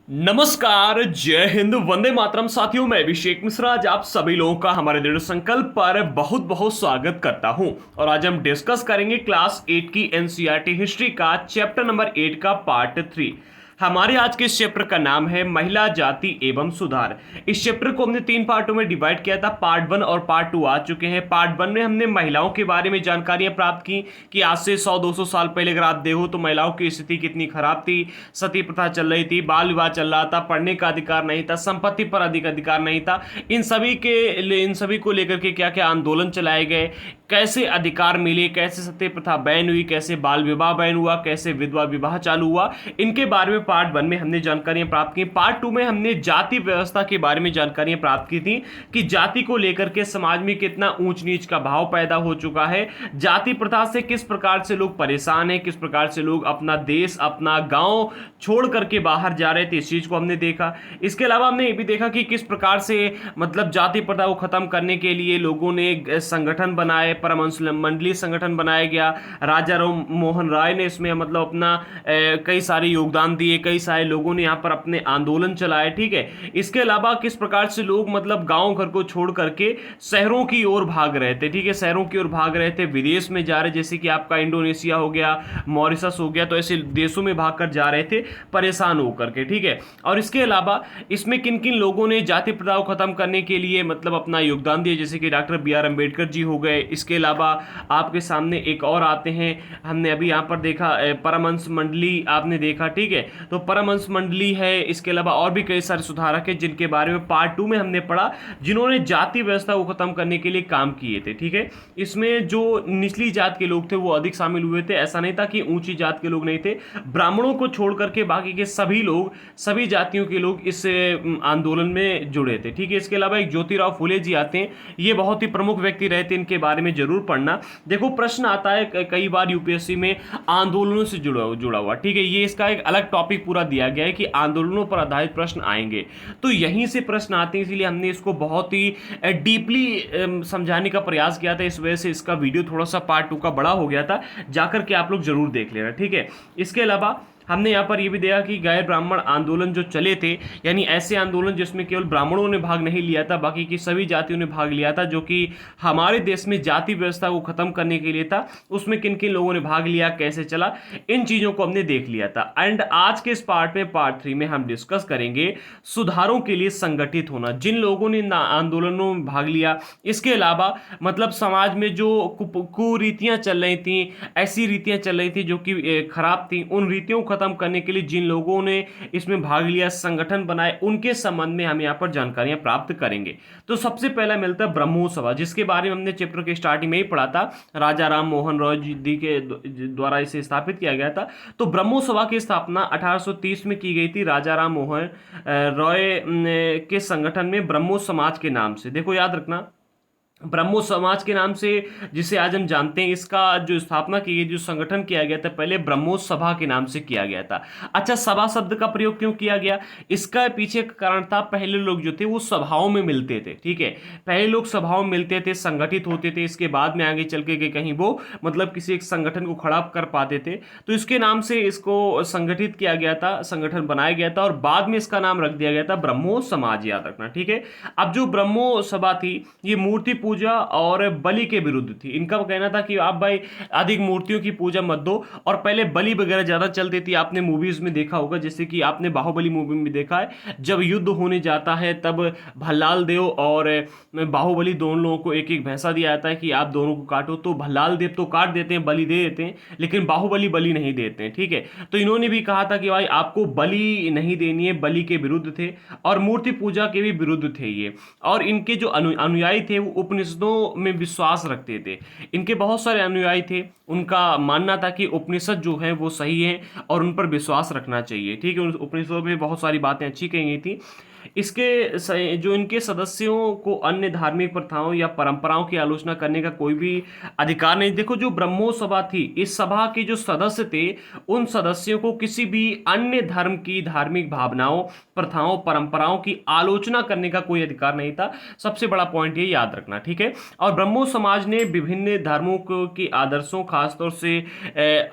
नमस्कार, जय हिंद, वंदे मातरम। साथियों, मैं अभिषेक मिश्रा आज आप सभी लोगों का हमारे दृढ़ संकल्प पर बहुत बहुत स्वागत करता हूं। और आज हम डिस्कस करेंगे क्लास 8 की एनसीईआरटी हिस्ट्री का चैप्टर नंबर 8 का पार्ट 3। हमारे आज के इस चैप्टर का नाम है महिला जाति एवं सुधार। इस चैप्टर को हमने 3 पार्टों में डिवाइड किया था। पार्ट 1 और पार्ट 2 आ चुके हैं। पार्ट 1 में हमने महिलाओं के बारे में जानकारियां प्राप्त की कि आज से 100-200 साल पहले अगर आप देखो तो महिलाओं की स्थिति कितनी खराब थी। सती प्रथा चल रही थी, बाल विवाह चल रहा था, पढ़ने का अधिकार नहीं था, संपत्ति पर अधिक अधिकार नहीं था। इन सभी को लेकर के क्या क्या आंदोलन चलाए गए, कैसे अधिकार मिले, कैसे सती प्रथा बैन हुई, कैसे बाल विवाह बैन हुआ, कैसे विधवा विवाह चालू हुआ, इनके बारे में पार्ट 1 में हमने जानकारियां प्राप्त की। पार्ट 2 में हमने जाति व्यवस्था के बारे में जानकारियां प्राप्त की थी कि जाति को लेकर के समाज में कितना ऊंच नीच का भाव पैदा हो चुका है, जाति प्रथा से किस प्रकार से लोग परेशान हैं, किस प्रकार से लोग अपना देश अपना गांव छोड़ करके बाहर जा रहे थे, इस चीज को हमने देखा। इसके अलावा हमने ये भी देखा कि किस प्रकार से मतलब जाति प्रथा को खत्म करने के लिए लोगों ने संगठन बनाए, परमहंस मंडली संगठन बनाया गया। राजा राम मोहन राय ने इसमें मतलब अपना कई सारे योगदान दिए, कई सारे लोगों ने यहाँ पर अपने आंदोलन चलाए। ठीक है, इसके अलावा किस प्रकार से लोग मतलब गांव घर को छोड़ करके शहरों की ओर भाग रहे थे। ठीक है, शहरों की ओर भाग रहे थे, विदेश में जा रहे, जैसे कि आपका इंडोनेशिया हो गया, मॉरिशस हो गया, तो ऐसे देशों में भागकर जा रहे थे परेशान होकर के। ठीक है, और इसके अलावा इसमें किन किन लोगों ने जाति प्रथा को खत्म करने के लिए मतलब अपना योगदान दिया, जैसे कि doctor B are Ambedkar ji हो गए। इसके अलावा आपके सामने एक और आते हैं, हमने अभी यहाँ पर देखा परमहंस मंडली आपने देखा। ठीक है, तो परमहंस मंडली है। इसके अलावा और भी कई सारे सुधारक हैं जिनके बारे में पार्ट 2 में हमने पढ़ा, जिन्होंने जाति व्यवस्था को खत्म करने के लिए काम किए थे। ठीक है, इसमें जो निचली जात के लोग थे वो अधिक शामिल हुए थे। ऐसा नहीं था कि ऊंची जात के लोग नहीं थे, ब्राह्मणों को छोड़ करके बाकी के सभी लोग, सभी जातियों के लोग इस आंदोलन में जुड़े थे। ठीक है, इसके अलावा एक ज्योतिराव फुले जी आते हैं, ये बहुत ही प्रमुख व्यक्ति रहे थे, इनके बारे में जरूर पढ़ना। देखो, प्रश्न आता है कई बार यूपीएससी में आंदोलनों से जुड़ा हुआ। ठीक है, ये इसका एक अलग टॉपिक पूरा दिया गया है कि आंदोलनों पर आधारित प्रश्न आएंगे, तो यहीं से प्रश्न आते हैं, इसलिए हमने इसको बहुत ही डीपली समझाने का प्रयास किया था। इस वजह से इसका वीडियो थोड़ा सा पार्ट 2 का बड़ा हो गया था, जाकर के आप लोग जरूर देख लेना। ठीक है, इसके अलावा हमने यहाँ पर यह भी देखा कि गैर ब्राह्मण आंदोलन जो चले थे, यानी ऐसे आंदोलन जिसमें केवल ब्राह्मणों ने भाग नहीं लिया था, बाकी की सभी जातियों ने भाग लिया था, जो कि हमारे देश में जाति व्यवस्था को खत्म करने के लिए था। उसमें किन किन लोगों ने भाग लिया, कैसे चला, इन चीजों को हमने देख लिया था। एंड आज के इस पार्ट में, पार्ट 3 में हम डिस्कस करेंगे सुधारों के लिए संगठित होना, जिन लोगों ने आंदोलनों में भाग लिया। इसके अलावा मतलब समाज में जो कुरीतियां चल रही थी, ऐसी रीतियां चल रही थी जो कि खराब थी, उन रीतियों को खत्म करने के लिए जिन लोगों ने इसमें भाग लिया, संगठन बनाए, उनके संबंध में हम यहाँ पर जानकारियां प्राप्त करेंगे। तो सबसे पहला मिलता है ब्रह्मो सभा, जिसके बारे में हमने चैप्टर के स्टार्टिंग में ही पढ़ा था। राजा राम मोहन रॉय जी के द्वारा इसे स्थापित किया गया था। तो ब्रह्मो सभा की स्थापना 1830 में की गई थी, राजा राम मोहन रॉय के संगठन में, ब्रह्मो समाज के नाम से। देखो, याद रखना, ब्रह्मो समाज के नाम से जिसे आज हम जानते हैं, इसका जो स्थापना की गई, जो संगठन किया गया था, पहले ब्रह्मो सभा के नाम से किया गया था। अच्छा, सभा शब्द का प्रयोग क्यों किया गया? इसका पीछे का कारण था, पहले लोग जो थे वो सभाओं में मिलते थे। ठीक है, पहले लोग सभाओं में मिलते थे, संगठित होते थे। इसके बाद में आगे चल के कहीं वो मतलब किसी एक संगठन को खड़ा कर पाते थे, तो इसके नाम से इसको संगठित किया गया था, संगठन बनाया गया था, और बाद में इसका नाम रख दिया गया था ब्रह्मो समाज। याद रखना, ठीक है। अब जो ब्रह्मो सभा थी, ये मूर्ति पूजा और बलि के विरुद्ध थी। इनका कहना था कि आप भाई अधिक मूर्तियों की पूजा मत दो, और पहले बलि वगैरह ज्यादा चलती थी। आपने मूवीज में देखा होगा, जैसे कि आपने बाहुबली मूवी में देखा है, जब युद्ध होने जाता है तब भल्लाल देव और बाहुबली दोनों लोगों को एक एक भैंसा दिया जाता है कि आप दोनों को काटो। तो भल्लाल देव तो काट देते हैं, बलि दे देते हैं, लेकिन बाहुबली बलि नहीं देते हैं। ठीक है, तो इन्होंने भी कहा था कि भाई आपको बलि नहीं देनी है, बलि के विरुद्ध थे, और मूर्ति पूजा के भी विरुद्ध थे ये। और इनके जो अनुयायी थे वो उपनिषदों में विश्वास रखते थे। इनके बहुत सारे अनुयायी थे, उनका मानना था कि उपनिषद जो है वो सही है और उन पर विश्वास रखना चाहिए। ठीक है, उन उपनिषदों में बहुत सारी बातें अच्छी कही गई थी। जो इनके सदस्यों को अन्य धार्मिक प्रथाओं या परंपराओं की आलोचना करने का कोई भी अधिकार नहीं। देखो जो ब्रह्मो सभा थी, इस सभा के जो सदस्य थे, उन सदस्यों को किसी भी अन्य धर्म की धार्मिक भावनाओं, प्रथाओं, परंपराओं की आलोचना करने का कोई अधिकार नहीं था। सबसे बड़ा पॉइंट ये याद रखना, ठीक है। और ब्रह्मो समाज ने विभिन्न धर्मों के आदर्शों, खासतौर से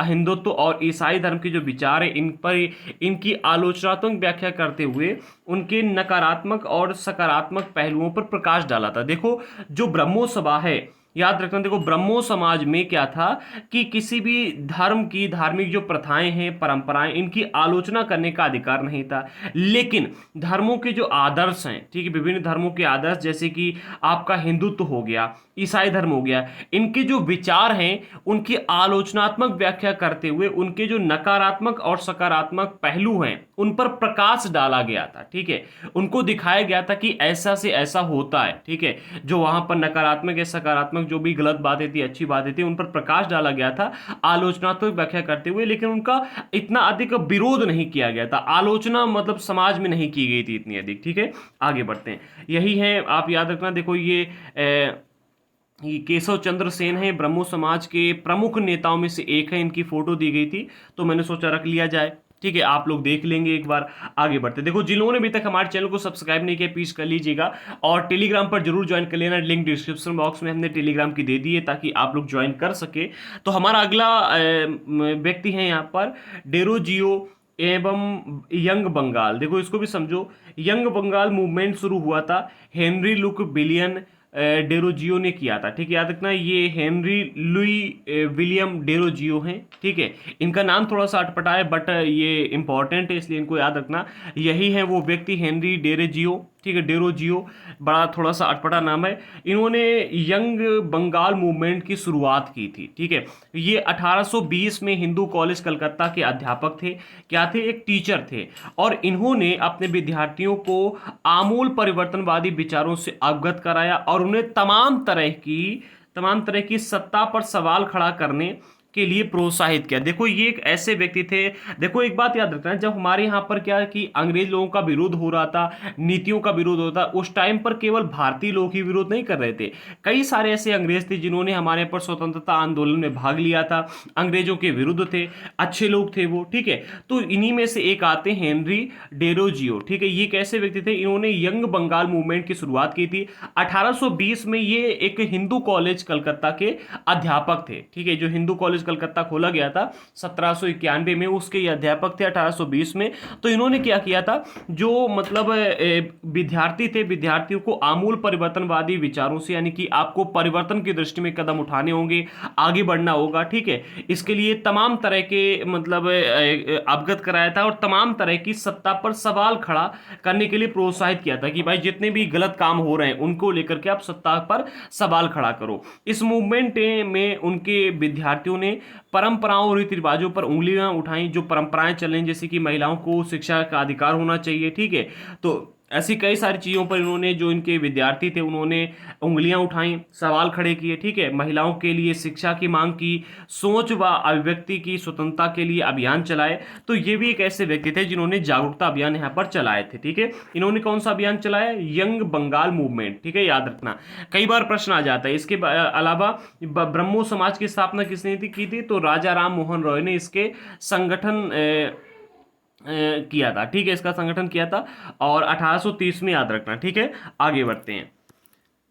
हिंदुत्व और ईसाई धर्म के जो विचार है, इन पर इनकी आलोचनात्मक व्याख्या करते हुए उनके नकारात्मक और सकारात्मक पहलुओं पर प्रकाश डाला था। देखो जो ब्रह्मो सभा है, याद रखना, देखो ब्रह्मो समाज में क्या था कि किसी भी धर्म की धार्मिक जो प्रथाएं हैं, परंपराएं, इनकी आलोचना करने का अधिकार नहीं था। लेकिन धर्मों के जो आदर्श हैं, ठीक है, विभिन्न धर्मों के आदर्श, जैसे कि आपका हिंदुत्व हो गया, ईसाई धर्म हो गया, इनके जो विचार हैं उनकी आलोचनात्मक व्याख्या करते हुए उनके जो नकारात्मक और सकारात्मक पहलू हैं उन पर प्रकाश डाला गया था, ठीक है। उनको दिखाया गया था कि ऐसा से ऐसा होता है, ठीक है। जो वहां पर नकारात्मक या सकारात्मक जो भी गलत बातें थी, अच्छी बातें थी, उन पर प्रकाश डाला गया था आलोचनात्मक व्याख्या करते हुए। लेकिन उनका इतना अधिक विरोध नहीं किया गया था, आलोचना मतलब समाज में नहीं की गई थी इतनी अधिक, ठीक है। आगे बढ़ते हैं, यही है, आप याद रखना। देखो ये केशव चंद्र सेन है, ब्रह्मो समाज के प्रमुख नेताओं में से एक है। इनकी फोटो दी गई थी तो मैंने सोचा रख लिया जाए, ठीक है। आप लोग देख लेंगे एक बार। आगे बढ़ते, देखो जिन्होंने अभी तक हमारे चैनल को सब्सक्राइब नहीं किया प्लीज कर लीजिएगा, और टेलीग्राम पर जरूर ज्वाइन कर लेना। लिंक डिस्क्रिप्शन बॉक्स में हमने टेलीग्राम की दे दी है ताकि आप लोग ज्वाइन कर सके। तो हमारा अगला व्यक्ति है यहाँ पर डेरोजियो एवं यंग बंगाल। देखो इसको भी समझो, यंग बंगाल मूवमेंट शुरू हुआ था हेनरी लुक विलियम डेरोजियो ने किया था, ठीक है। याद रखना ये हेनरी लुई विलियम डेरोजियो हैं, ठीक है। इनका नाम थोड़ा सा अटपटा है बट ये इंपॉर्टेंट है, इसलिए इनको याद रखना। यही है वो व्यक्ति, हेनरी डेरोजियो, ठीक है। डेरोजियो बड़ा थोड़ा सा अटपटा नाम है। इन्होंने यंग बंगाल मूवमेंट की शुरुआत की थी, ठीक है। ये 1820 में हिंदू कॉलेज कलकत्ता के अध्यापक थे, क्या थे, एक टीचर थे। और इन्होंने अपने विद्यार्थियों को आमूल परिवर्तनवादी विचारों से अवगत कराया और उन्हें तमाम तरह की सत्ता पर सवाल खड़ा करने के लिए प्रोत्साहित किया। देखो ये एक ऐसे व्यक्ति थे। देखो एक बात याद रखना, जब हमारे यहाँ पर क्या है कि अंग्रेज लोगों का विरोध हो रहा था, नीतियों का विरोध होता, उस टाइम पर केवल भारतीय लोग ही विरोध नहीं कर रहे थे, कई सारे ऐसे अंग्रेज थे जिन्होंने हमारे पर स्वतंत्रता आंदोलन में भाग लिया था, अंग्रेजों के विरुद्ध थे, अच्छे लोग थे वो, ठीक है। तो इन्हीं में से एक आते हैं हेनरी डेरोजियो, ठीक है। ये कैसे व्यक्ति थे, इन्होंने यंग बंगाल मूवमेंट की शुरुआत की थी 1820 में। ये एक हिंदू कॉलेज कलकत्ता के अध्यापक थे, ठीक है। जो हिंदू कॉलेज कलकत्ता खोला गया था 1791 में, उसके ये अध्यापक थे 1820 में। तो इन्होंने क्या किया था, जो मतलब विद्यार्थी थे, विद्यार्थियों को आमूल परिवर्तनवादी विचारों से, यानी कि आपको परिवर्तन की दृष्टि में कदम उठाने होंगे, आगे बढ़ना होगा, ठीक है। इसके लिए तमाम तरह के मतलब अवगत कराया था और तमाम तरह की सत्ता पर सवाल खड़ा करने के लिए प्रोत्साहित किया था कि भाई जितने भी गलत काम हो रहे हैं उनको लेकर के आप सत्ता पर सवाल खड़ा करो। इस मूवमेंट में उनके विद्यार्थियों ने परंपराओं और रीति रिवाजों पर उंगलियां उठाई, जो परंपराएं चल रही, जैसे कि महिलाओं को शिक्षा का अधिकार होना चाहिए, ठीक है। तो ऐसी कई सारी चीज़ों पर इन्होंने, जो इनके विद्यार्थी थे, उन्होंने उंगलियां उठाई, सवाल खड़े किए, ठीक है। महिलाओं के लिए शिक्षा की मांग की, सोच व अभिव्यक्ति की स्वतंत्रता के लिए अभियान चलाए। तो ये भी एक ऐसे व्यक्ति थे जिन्होंने जागरूकता अभियान यहाँ पर चलाए थे, ठीक है। इन्होंने कौन सा अभियान चलाया, यंग बंगाल मूवमेंट, ठीक है, याद रखना। कई बार प्रश्न आ जाता है। इसके अलावा ब्रह्मो समाज की स्थापना किसने की थी, तो राजा राम मोहन रॉय ने इसके संगठन किया था, ठीक है, इसका संगठन किया था, और 1830 में, याद रखना, ठीक है। आगे बढ़ते हैं।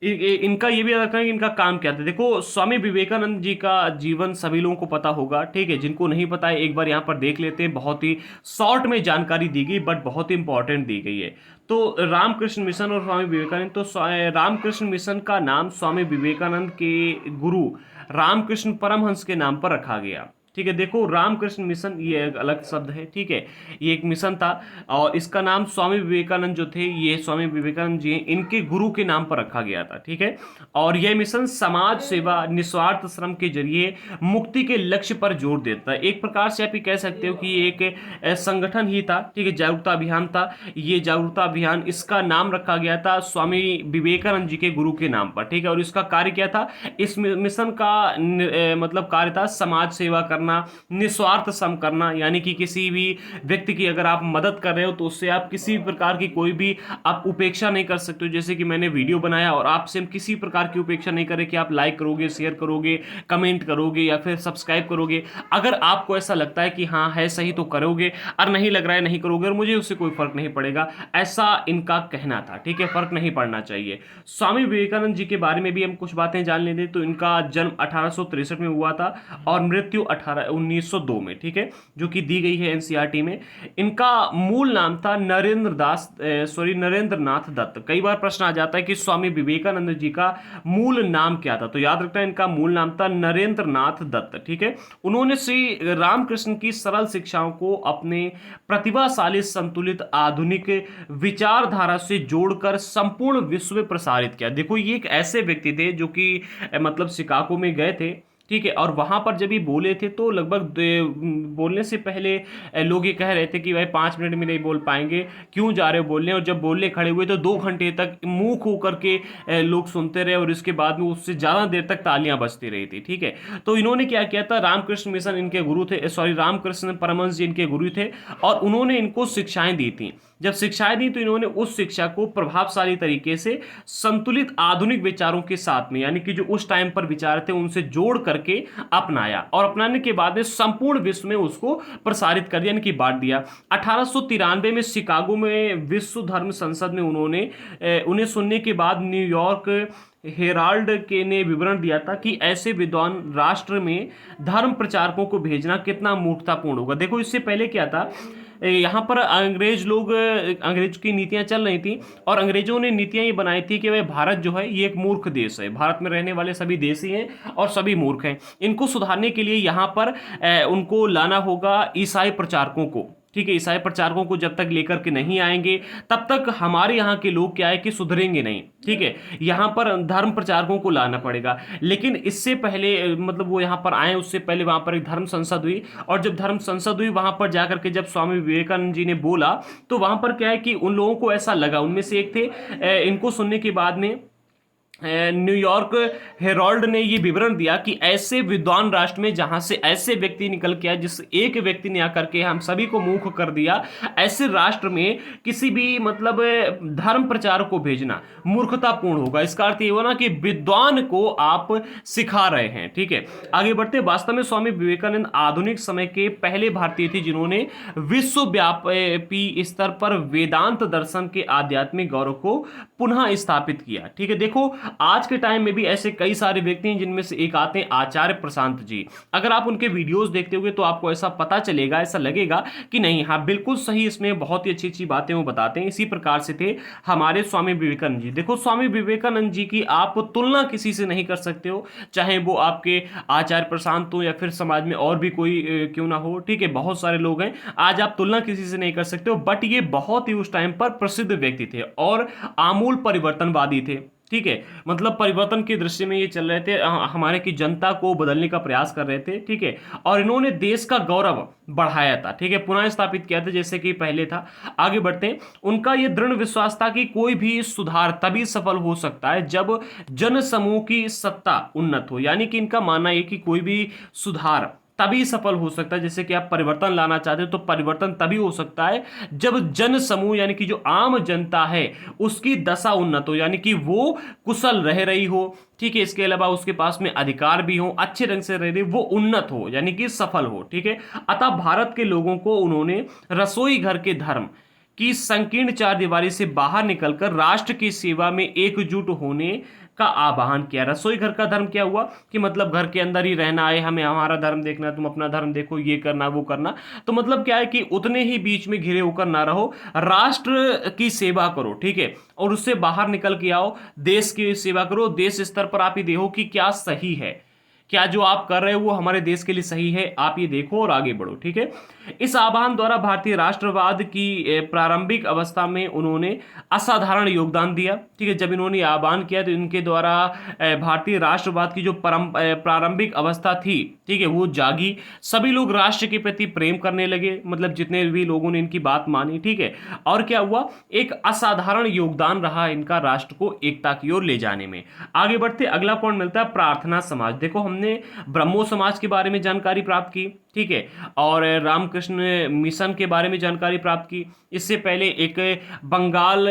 इनका ये भी याद रखना कि इनका काम क्या था। देखो स्वामी विवेकानंद जी का जीवन सभी लोगों को पता होगा, ठीक है। जिनको नहीं पता है एक बार यहाँ पर देख लेते हैं, बहुत ही शॉर्ट में जानकारी दी गई बट बहुत ही इंपॉर्टेंट दी गई है। तो रामकृष्ण मिशन और स्वामी विवेकानंद, तो रामकृष्ण मिशन का नाम स्वामी विवेकानंद के गुरु रामकृष्ण परमहंस के नाम पर रखा गया, ठीक है। देखो रामकृष्ण मिशन ये एक अलग शब्द है, ठीक है, ये एक मिशन था और इसका नाम स्वामी विवेकानंद जो थे, ये स्वामी विवेकानंद जी इनके गुरु के नाम पर रखा गया था, ठीक है। और यह मिशन समाज सेवा, निस्वार्थ श्रम के जरिए मुक्ति के लक्ष्य पर जोर देता है। एक प्रकार से आप ये कह सकते हो कि ये एक संगठन ही था, ठीक है, जागरूकता अभियान था। ये जागरूकता अभियान, इसका नाम रखा गया था स्वामी विवेकानंद जी के गुरु के नाम पर, ठीक है। और इसका कार्य क्या था, इस मिशन का मतलब कार्य था समाज सेवा करना, करना, निस्वार्थ सम करना, यानी कि किसी भी व्यक्ति की अगर आप मदद कर रहे हो तो उससे आप किसी भी प्रकार की कोई भी आप उपेक्षा नहीं कर सकते हो। जैसे कि मैंने वीडियो बनाया और आपसे हम किसी प्रकार की उपेक्षा नहीं करें कि आप लाइक करोगे, शेयर करोगे, कमेंट करोगे या फिर सब्सक्राइब करोगे। अगर आपको ऐसा लगता है कि हाँ है सही तो करोगे, और नहीं लग रहा है नहीं करोगे, और मुझे उससे कोई फर्क नहीं पड़ेगा, ऐसा इनका कहना था। ठीक है, फर्क नहीं पड़ना चाहिए। स्वामी विवेकानंद जी के बारे में भी हम कुछ बातें जान लेते। तो इनका जन्म 1863 में हुआ था और मृत्यु 1902 में, ठीक है, जो कि दी गई है एनसीईआरटी में। इनका मूल नाम था नरेंद्र नाथ दत्त। कई बार प्रश्न आ जाता है कि स्वामी विवेकानंद जी का मूल नाम क्या था, तो याद रखना इनका मूल नाम था नरेंद्र नाथ दत्त। ठीक है, उन्होंने श्री रामकृष्ण की सरल शिक्षाओं को अपने प्रतिभाशाली संतुलित आधुनिक विचारधारा से जोड़कर संपूर्ण विश्व में प्रसारित किया। देखो ये एक ऐसे व्यक्ति थे जो कि मतलब शिकागो में गए थे, ठीक है, और वहां पर जब ये बोले थे तो लगभग बोलने से पहले लोग ये कह रहे थे कि भाई 5 मिनट में नहीं बोल पाएंगे, क्यों जा रहे हो बोलने, और जब बोलने खड़े हुए तो 2 घंटे तक मुंह होकर के लोग सुनते रहे और इसके बाद में उससे ज़्यादा देर तक तालियां बजती रही थी। ठीक है, तो इन्होंने क्या किया था, रामकृष्ण मिशन इनके गुरु थे, सॉरी रामकृष्ण परमहंस जी इनके गुरु थे, और उन्होंने इनको शिक्षाएं दी थी। जब शिक्षाएं दी तो इन्होंने उस शिक्षा को प्रभावशाली तरीके से संतुलित आधुनिक विचारों के साथ में, यानी कि जो उस टाइम पर विचार थे उनसे जोड़ करके अपनाया, और अपनाने के बाद में संपूर्ण विश्व में उसको प्रसारित कर दिया, यानी कि बांट दिया। 1893 में शिकागो में विश्व धर्म संसद में उन्हें सुनने के बाद न्यूयॉर्क हेराल्ड के ने विवरण दिया था कि ऐसे विद्वान राष्ट्र में धर्म प्रचारकों को भेजना कितना मूर्खतापूर्ण होगा। देखो इससे पहले क्या था, यहाँ पर अंग्रेज की नीतियां चल रही थी, और अंग्रेजों ने नीतियां ये बनाई थी कि भाई भारत जो है ये एक मूर्ख देश है, भारत में रहने वाले सभी देशी हैं और सभी मूर्ख हैं। इनको सुधारने के लिए यहाँ पर उनको लाना होगा ईसाई प्रचारकों को। ठीक है, ईसाई प्रचारकों को जब तक लेकर के नहीं आएंगे तब तक हमारे यहाँ के लोग क्या है कि सुधरेंगे नहीं। ठीक है, यहाँ पर धर्म प्रचारकों को लाना पड़ेगा। लेकिन इससे पहले मतलब वो यहाँ पर आए उससे पहले वहाँ पर एक धर्म संसद हुई, और जब धर्म संसद हुई वहाँ पर जाकर के जब स्वामी विवेकानंद जी ने बोला तो वहाँ पर क्या है कि उन लोगों को ऐसा लगा, उनमें से एक थे, इनको सुनने के बाद में न्यूयॉर्क हेराल्ड ने ये विवरण दिया कि ऐसे विद्वान राष्ट्र में जहां से ऐसे व्यक्ति निकल के आए, जिस एक व्यक्ति ने आकर के हम सभी को मूर्ख कर दिया, ऐसे राष्ट्र में किसी भी मतलब धर्म प्रचार को भेजना मूर्खतापूर्ण होगा। इसका अर्थ ये हुआ ना कि विद्वान को आप सिखा रहे हैं। ठीक है, आगे बढ़ते। वास्तव में स्वामी विवेकानंद आधुनिक समय के पहले भारतीय थे जिन्होंने विश्वव्यापी स्तर पर वेदांत दर्शन के आध्यात्मिक गौरव को पुनः स्थापित किया। ठीक है, देखो आज के टाइम में भी ऐसे कई सारे व्यक्ति हैं जिनमें से एक आते हैं आचार्य प्रशांत जी। अगर आप उनके वीडियोस देखते होंगे तो आपको ऐसा पता चलेगा, ऐसा लगेगा कि नहीं हाँ बिल्कुल सही, इसमें बहुत ही अच्छी अच्छी बातें वो बताते हैं। इसी प्रकार से थे हमारे स्वामी विवेकानंद जी। देखो स्वामी विवेकानंद जी की आप तुलना किसी से नहीं कर सकते हो, चाहे वो आपके आचार्य प्रशांत हो या फिर समाज में और भी कोई क्यों ना हो। ठीक है, बहुत सारे लोग हैं, आज आप तुलना किसी से नहीं कर सकते हो, बट ये बहुत ही उस टाइम पर प्रसिद्ध व्यक्ति थे और आमूल परिवर्तनवादी थे। ठीक है, मतलब परिवर्तन की दृष्टि में ये चल रहे थे, हमारे की जनता को बदलने का प्रयास कर रहे थे। ठीक है, और इन्होंने देश का गौरव बढ़ाया था। ठीक है, पुनः स्थापित किया था जैसे कि पहले था। आगे बढ़ते हैं। उनका ये दृढ़ विश्वास था कि कोई भी सुधार तभी सफल हो सकता है जब जन समूह की सत्ता उन्नत हो, यानी कि इनका मानना है कि कोई भी सुधार तभी सफल हो सकता है, जैसे कि आप परिवर्तन लाना चाहते हो तो परिवर्तन तभी हो सकता है जब जन समूह यानी कि जो आम जनता है उसकी दशा उन्नत हो, यानी कि वो कुशल रह रही हो। ठीक है, इसके अलावा उसके पास में अधिकार भी हो, अच्छे ढंग से रह रही, वो उन्नत हो यानी कि सफल हो। ठीक है, अतः भारत के लोगों को उन्होंने रसोई घर के धर्म की संकीर्ण चार दीवारी से बाहर निकलकर राष्ट्र की सेवा में एकजुट होने का आह्वान किया। रसोई घर का धर्म क्या हुआ कि मतलब घर के अंदर ही रहना है, हमें हमारा धर्म देखना, तुम अपना धर्म देखो, ये करना वो करना। तो मतलब क्या है कि उतने ही बीच में घिरे होकर ना रहो, राष्ट्र की सेवा करो। ठीक है, और उससे बाहर निकल के आओ, देश की सेवा करो, देश स्तर पर आप ये देखो कि क्या सही है, क्या जो आप कर रहे हो वो हमारे देश के लिए सही है, आप ये देखो और आगे बढ़ो। ठीक है, इस आह्वान द्वारा भारतीय राष्ट्रवाद की प्रारंभिक अवस्था में उन्होंने असाधारण योगदान दिया। ठीक है, जब इन्होंने आह्वान किया तो इनके द्वारा भारतीय राष्ट्रवाद की जो प्रारंभिक अवस्था थी, ठीक है, वो जागी। सभी लोग राष्ट्र के प्रति प्रेम करने लगे, मतलब जितने भी लोगों ने इनकी बात मानी। ठीक है, और क्या हुआ, एक असाधारण योगदान रहा इनका राष्ट्र को एकता की ओर ले जाने में। आगे बढ़ते अगला पॉइंट मिलता है प्रार्थना समाज। देखो हमने हमने ब्रह्मो समाज के बारे में जानकारी प्राप्त की, ठीक है, और रामकृष्ण मिशन के बारे में जानकारी प्राप्त की। इससे पहले एक बंगाल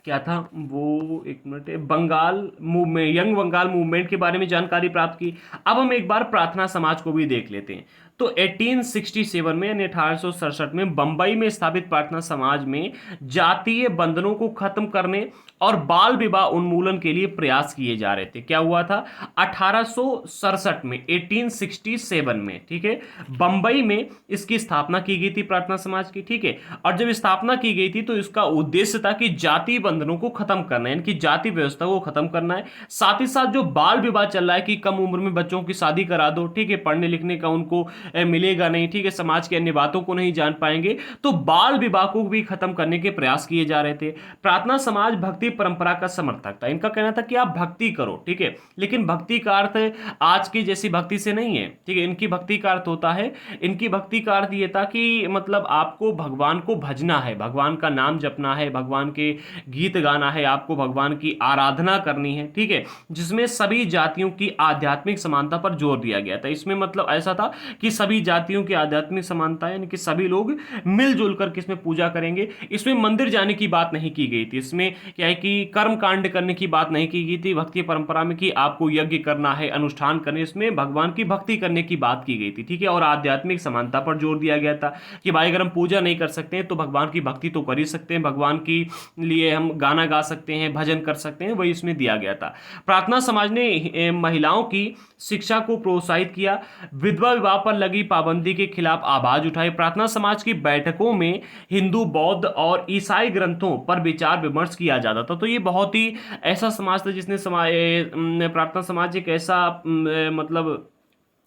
क्या था वो, एक minute, Bengal movement, young Bengal movement के बारे में जानकारी प्राप्त की। अब हम एक बार प्रार्थना समाज को भी देख लेते हैं। तो 1867 में यानी 1867 में बंबई में स्थापित प्रार्थना समाज में जातीय बंधनों को खत्म करने और बाल विवाह उन्मूलन के लिए प्रयास किए जा रहे थे। क्या हुआ था 1867 में, 1867 में, ठीक है, बंबई में इसकी स्थापना की गई थी प्रार्थना समाज की, ठीक है। और जब स्थापना की गई थी तो इसका उद्देश्य था कि जाति बंधनों को खत्म करना है, इनकी जाति व्यवस्था को खत्म करना है। साथ ही साथ जो बाल विवाह चल रहा है कि कम उम्र में बच्चों की शादी करा दो, ठीक है, पढ़ने लिखने का उनको मिलेगा नहीं, ठीक है, समाज की अन्य बातों को नहीं जान पाएंगे, तो बाल विवाह को भी खत्म करने के प्रयास किए जा रहे थे। प्रार्थना समाज भक्ति परंपरा का समर्थक था। इनका कहना था कि आप भक्ति करो, ठीक है, लेकिन भक्ति का अर्थ आज की जैसी भक्ति से नहीं है, ठीक है। इनकी भक्ति का अर्थ होता है, इनकी भक्ति का अर्थ ये था कि मतलब आपको भगवान को भजना है, भगवान का नाम जपना है, भगवान के गीत गाना है, आपको भगवान की आराधना करनी है, ठीक है, जिसमें सभी जातियों की आध्यात्मिक समानता पर जोर दिया गया था। इसमें मतलब ऐसा था कि सभी जातियों की आध्यात्मिक समानता है, यानी कि सभी लोग मिलजुल कर किसमें पूजा करेंगे। इसमें मंदिर जाने की बात नहीं की गई थी, इसमें क्या है कि कर्म कांड करने की बात नहीं की गई थी भक्ति परंपरा में कि आपको यज्ञ करना है, अनुष्ठान करने, इसमें भगवान की भक्ति करने की बात की गई थी, ठीक है। और आध्यात्मिक समानता पर जोर दिया गया था कि भाई अगर हम पूजा नहीं कर सकते हैं तो भगवान की भक्ति तो कर ही सकते हैं, भगवान की लिए हम गाना गा सकते हैं, भजन कर सकते हैं, वही इसमें दिया गया था। प्रार्थना समाज ने महिलाओं की शिक्षा को प्रोत्साहित किया, विधवा विवाह पर लगी पाबंदी के खिलाफ आवाज उठाई। प्रार्थना समाज की बैठकों में हिंदू, बौद्ध और ईसाई ग्रंथों पर विचार विमर्श किया जाता था। तो ये बहुत ही ऐसा समाज था जिसने प्रार्थना समाज एक ऐसा मतलब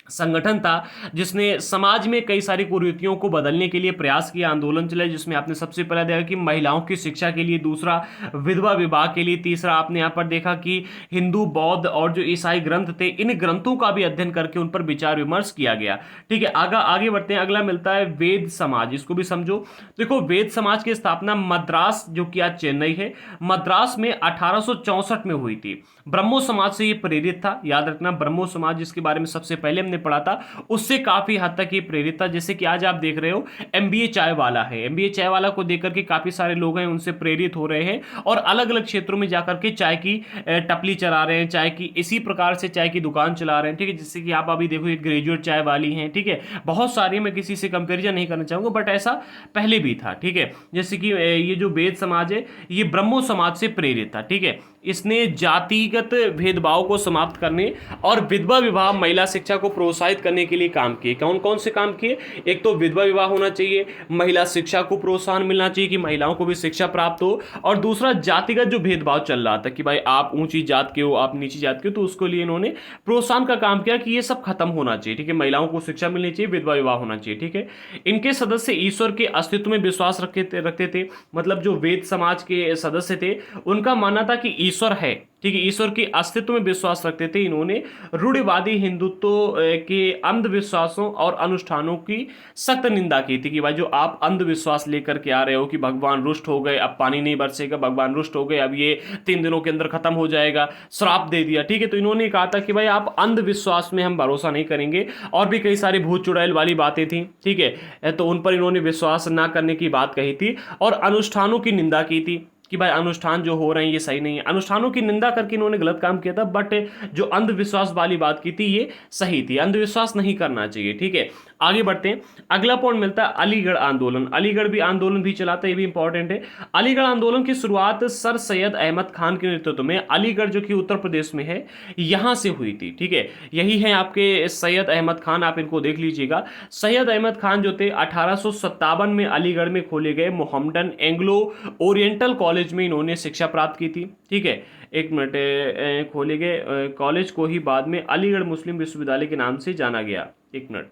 संगठन था जिसने समाज में कई सारी कुरीतियों को बदलने के लिए प्रयास किया, आंदोलन चलाए, जिसमें आपने सबसे पहले देखा कि महिलाओं की शिक्षा के लिए, दूसरा विधवा विवाह के लिए, तीसरा आपने यहाँ पर देखा कि हिंदू, बौद्ध और जो ईसाई ग्रंथ थे, इन ग्रंथों का भी अध्ययन करके उन पर विचार विमर्श किया गया, ठीक है। आगे बढ़ते हैं। अगला मिलता है वेद समाज, इसको भी समझो। देखो वेद समाज की स्थापना मद्रास, जो कि आज चेन्नई है, मद्रास में 1864 में हुई थी। ब्रह्मो समाज से ये प्रेरित था, याद रखना, ब्रह्मो समाज जिसके बारे में सबसे पहले हमने पढ़ा था उससे काफी हद तक ये प्रेरित था। जैसे कि आज आप देख रहे हो एमबीए चाय वाला है, एमबीए चाय वाला को देख करके काफी सारे लोग हैं उनसे प्रेरित हो रहे हैं और अलग अलग क्षेत्रों में जाकर के चाय की टपली चला रहे हैं, चाय की इसी प्रकार से चाय की दुकान चला रहे हैं, ठीक है। जैसे कि आप अभी देखो एक ग्रेजुएट चाय वाली हैं, ठीक है, बहुत सारी, मैं किसी से कंपेरिजन नहीं करना चाहूंगा बट ऐसा पहले भी था, ठीक है। जैसे कि ये जो वेद समाज है ये ब्रह्मो समाज से प्रेरित था, ठीक है। इसने जातिगत भेदभाव को समाप्त करने और विधवा विवाह, महिला शिक्षा को प्रोत्साहित करने के लिए काम किए। कौन कौन से काम किए? एक तो विधवा विवाह होना चाहिए, महिला शिक्षा को प्रोत्साहन मिलना चाहिए कि महिलाओं को भी शिक्षा प्राप्त हो, और दूसरा जातिगत जो भेदभाव चल रहा था कि भाई आप ऊंची जात के हो, आप नीची जात के हो, तो उसके लिए इन्होंने प्रोत्साहन का काम किया कि ये सब खत्म होना चाहिए, ठीक है। महिलाओं को शिक्षा मिलनी चाहिए, विधवा विवाह होना चाहिए, ठीक है। इनके सदस्य ईश्वर के अस्तित्व में विश्वास रखते थे, मतलब जो वेद समाज के सदस्य थे उनका मानना था कि ईश्वर है, ठीक है, ईश्वर के अस्तित्व में विश्वास रखते थे। इन्होंने रूढ़िवादी हिंदुत्व के अंधविश्वासों और अनुष्ठानों की सख्त निंदा की थी कि भाई जो आप अंधविश्वास लेकर के आ रहे हो कि भगवान रुष्ट हो गए, अब पानी नहीं बरसेगा, भगवान रुष्ट हो गए, अब ये 3 दिनों के अंदर खत्म हो जाएगा, श्राप दे दिया, ठीक है। तो इन्होंने कहा था कि भाई आप अंधविश्वास में हम भरोसा नहीं करेंगे, और भी कई सारी भूत चुड़ैल वाली बातें थी, ठीक है, तो उन पर इन्होंने विश्वास ना करने की बात कही थी, और अनुष्ठानों की निंदा की थी कि भाई अनुष्ठान जो हो रहे हैं ये सही नहीं है। अनुष्ठानों की निंदा करके इन्होंने गलत काम किया था, बट जो अंधविश्वास वाली बात की थी ये सही थी, अंधविश्वास नहीं करना चाहिए, ठीक है। आगे बढ़ते हैं। अगला पॉइंट मिलता है अलीगढ़ आंदोलन। अलीगढ़ भी आंदोलन भी चलाता है, ये भी इंपॉर्टेंट है। अलीगढ़ आंदोलन की शुरुआत सर सैयद अहमद खान के नेतृत्व में, अलीगढ़ जो कि उत्तर प्रदेश में है, यहां से हुई थी, ठीक है। यही है आपके सैयद अहमद खान, आप इनको देख लीजिएगा। सैयद अहमद खान जो थे 1857 में अलीगढ़ में खोले गए मोहम्मडन एंग्लो ओरिएंटल कॉलेज में इन्होंने शिक्षा प्राप्त की थी, ठीक है। एक मिनट, खोले गए कॉलेज को ही बाद में अलीगढ़ मुस्लिम विश्वविद्यालय के नाम से जाना गया। एक मिनट,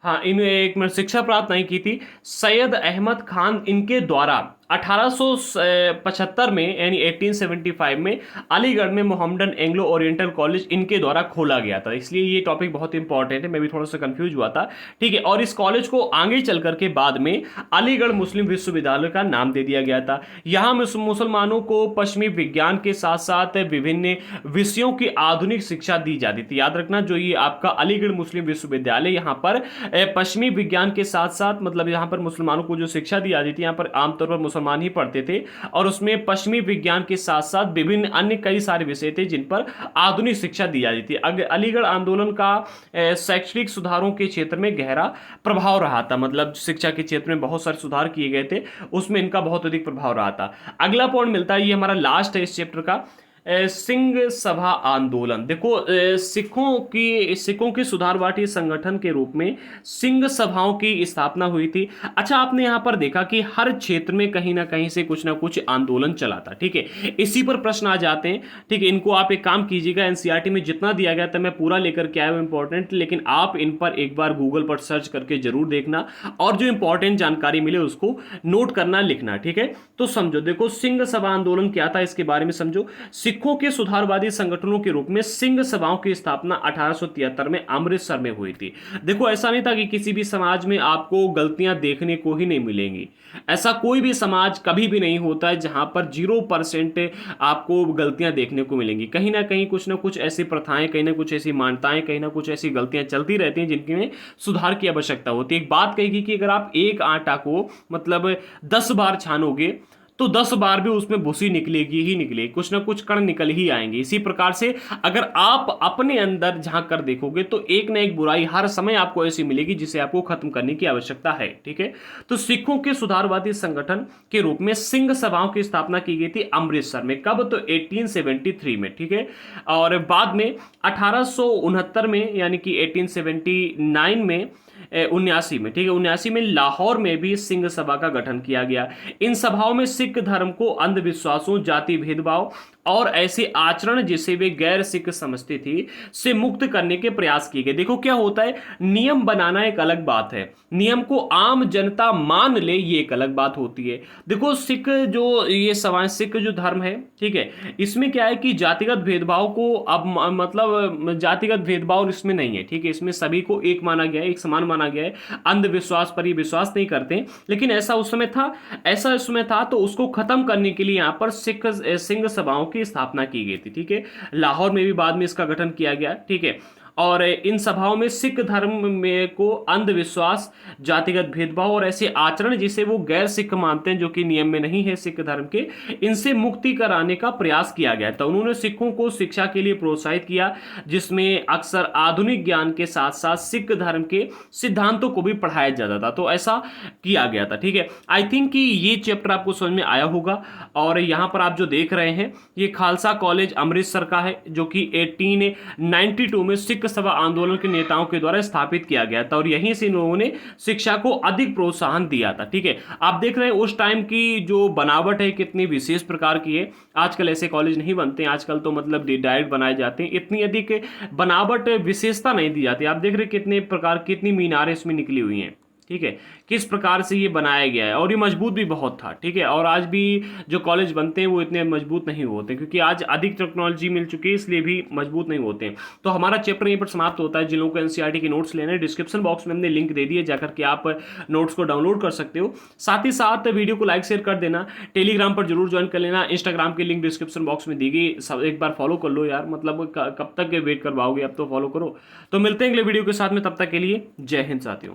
हाँ, इन एक मिनट, शिक्षा प्राप्त नहीं की थी। सैयद अहमद खान इनके द्वारा 1875 में यानी 1875 में अलीगढ़ में मोहम्मदन एंग्लो ओरिएंटल कॉलेज इनके द्वारा खोला गया था, इसलिए ये टॉपिक बहुत इंपॉर्टेंट है, मैं भी थोड़ा सा कंफ्यूज हुआ था। ठीक है, और इस कॉलेज को आगे चल करके बाद में अलीगढ़ मुस्लिम विश्वविद्यालय का नाम दे दिया गया था। यहाँ मुसलमानों को पश्चिमी विज्ञान के साथ साथ विभिन्न विषयों की आधुनिक शिक्षा दी जाती थी। याद रखना, जो ये आपका अलीगढ़ मुस्लिम विश्वविद्यालय यहाँ पर पश्चिमी विज्ञान के साथ साथ मतलब यहाँ पर मुसलमानों को जो शिक्षा दी जाती थी, यहाँ पर आमतौर पर मुसलमान ही पढ़ते थे, और उसमें पश्चिमी विज्ञान के साथ साथ विभिन्न अन्य कई सारे विषय थे जिन पर आधुनिक शिक्षा दी जाती थी। अलीगढ़ आंदोलन का शैक्षणिक सुधारों के क्षेत्र में गहरा प्रभाव रहा था, मतलब शिक्षा के क्षेत्र में बहुत सारे सुधार किए गए थे, उसमें इनका बहुत अधिक प्रभाव रहा था। अगला पॉइंट मिलता है, ये हमारा लास्ट है इस चैप्टर का, सिंह सभा आंदोलन। देखो, सिखों की सुधारवादी संगठन के रूप में सिंह सभाओं की स्थापना हुई थी। अच्छा, आपने यहां पर देखा कि हर क्षेत्र में कहीं ना कहीं से कुछ ना कुछ आंदोलन चला था। ठीक है, इसी पर प्रश्न आ जाते हैं। ठीक है, इनको आप एक काम कीजिएगा, एनसीईआरटी में जितना दिया गया था मैं पूरा लेकर के आया हूं इंपॉर्टेंट, लेकिन आप इन पर एक बार गूगल पर सर्च करके जरूर देखना और जो इंपॉर्टेंट जानकारी मिले उसको नोट करना, लिखना। ठीक है, तो समझो, देखो सिंह सभा आंदोलन क्या था इसके बारे में समझो। सिखों के सुधारवादी संगठनों के रूप में सिंह सभाओं की स्थापना 1873 में अमृतसर में हुई थी। देखो, ऐसा नहीं था कि किसी भी समाज में आपको गलतियां देखने को ही नहीं मिलेंगी, ऐसा कोई भी समाज कभी भी नहीं होता है जहां पर 0% आपको गलतियां देखने को मिलेंगी। कहीं ना कुछ ऐसी प्रथाएं, कहीं ना कुछ ऐसी मान्यताएं, कहीं ना कुछ ऐसी गलतियां चलती रहती हैं जिनकी में सुधार की आवश्यकता होती है। एक बात कहेगी कि अगर आप एक आटा को मतलब 10 बार छानोगे तो 10 बार भी उसमें भूसी निकलेगी ही निकलेगी, कुछ ना कुछ कण निकल ही आएंगे। इसी प्रकार से अगर आप अपने अंदर झांक कर देखोगे तो एक ना एक बुराई हर समय आपको ऐसी मिलेगी जिसे आपको खत्म करने की आवश्यकता है। ठीक है, तो सिखों के सुधारवादी संगठन के रूप में सिंह सभाओं की स्थापना की गई थी अमृतसर में। कब? तो 1873 में। ठीक है, और बाद में 1869 में यानी कि 1879 में 79 में, ठीक है, 79 में लाहौर में भी सिंह सभा का गठन किया गया। इन सभाओं में सिख धर्म को अंधविश्वासों, जाति भेदभाव और ऐसे आचरण जिसे वे गैर सिख समझती थी से मुक्त करने के प्रयास किए गए। देखो क्या होता है, नियम बनाना एक अलग बात है, नियम को आम जनता मान ले ये एक अलग बात होती है। देखो, सिख जो ये समाज, सिख जो धर्म है, ठीक है, इसमें क्या है कि जातिगत भेदभाव को अब मतलब जातिगत भेदभाव इसमें नहीं है। ठीक है, इसमें सभी को एक माना गया है, एक समान माना गया है, अंधविश्वास पर ये विश्वास नहीं करते। लेकिन ऐसा उस समय था तो उसको खत्म करने के लिए यहाँ पर सिंह सभाओं की स्थापना की गई थी। ठीक है, लाहौर में भी बाद में इसका गठन किया गया। ठीक है, और इन सभाओं में सिख धर्म में को अंधविश्वास, जातिगत भेदभाव और ऐसे आचरण जिसे वो गैर सिख मानते हैं, जो कि नियम में नहीं है सिख धर्म के, इनसे मुक्ति कराने का प्रयास किया गया था। उन्होंने सिखों को शिक्षा के लिए प्रोत्साहित किया, जिसमें अक्सर आधुनिक ज्ञान के साथ साथ सिख धर्म के सिद्धांतों को भी पढ़ाया जाता था। तो ऐसा किया गया था। ठीक है, आई थिंक कि ये चैप्टर आपको समझ में आया होगा। और यहाँ पर आप जो देख रहे हैं ये खालसा कॉलेज अमृतसर का है, जो कि 1892 में सिख सभा आंदोलन के नेताओं के द्वारा स्थापित किया गया था, और यहीं से इन लोगों ने शिक्षा को अधिक प्रोत्साहन दिया था। ठीक है, आप देख रहे हैं उस टाइम की जो बनावट है कितनी विशेष प्रकार की है। आजकल ऐसे कॉलेज नहीं बनते हैं, आजकल तो मतलब डायरेक्ट बनाए जाते हैं, इतनी अधिक बनावट विशेषता नहीं दी जाती। आप देख रहे हैं कितने प्रकार, कितनी मीनारें इसमें निकली हुई हैं। ठीक है, किस प्रकार से ये बनाया गया है, और ये मजबूत भी बहुत था। ठीक है, और आज भी जो कॉलेज बनते हैं वो इतने मजबूत नहीं होते, क्योंकि आज अधिक टेक्नोलॉजी मिल चुकी है, इसलिए भी मजबूत नहीं होते हैं। तो हमारा चैप्टर यहीं पर समाप्त होता है। जिन लोगों को एनसीईआरटी के नोट्स लेने हैं, डिस्क्रिप्शन बॉक्स में हमने लिंक दे दिए, जाकर के आप नोट्स को डाउनलोड कर सकते हो। साथ ही साथ वीडियो को लाइक शेयर कर देना, टेलीग्राम पर जरूर ज्वाइन कर लेना, इंस्टाग्राम की लिंक डिस्क्रिप्शन बॉक्स में दी गई, सब एक बार फॉलो कर लो यार, मतलब कब तक वेट करवाओगे, अब तो फॉलो करो। तो मिलते हैं अगले वीडियो के साथ में, तब तक के लिए जय हिंद साथियों।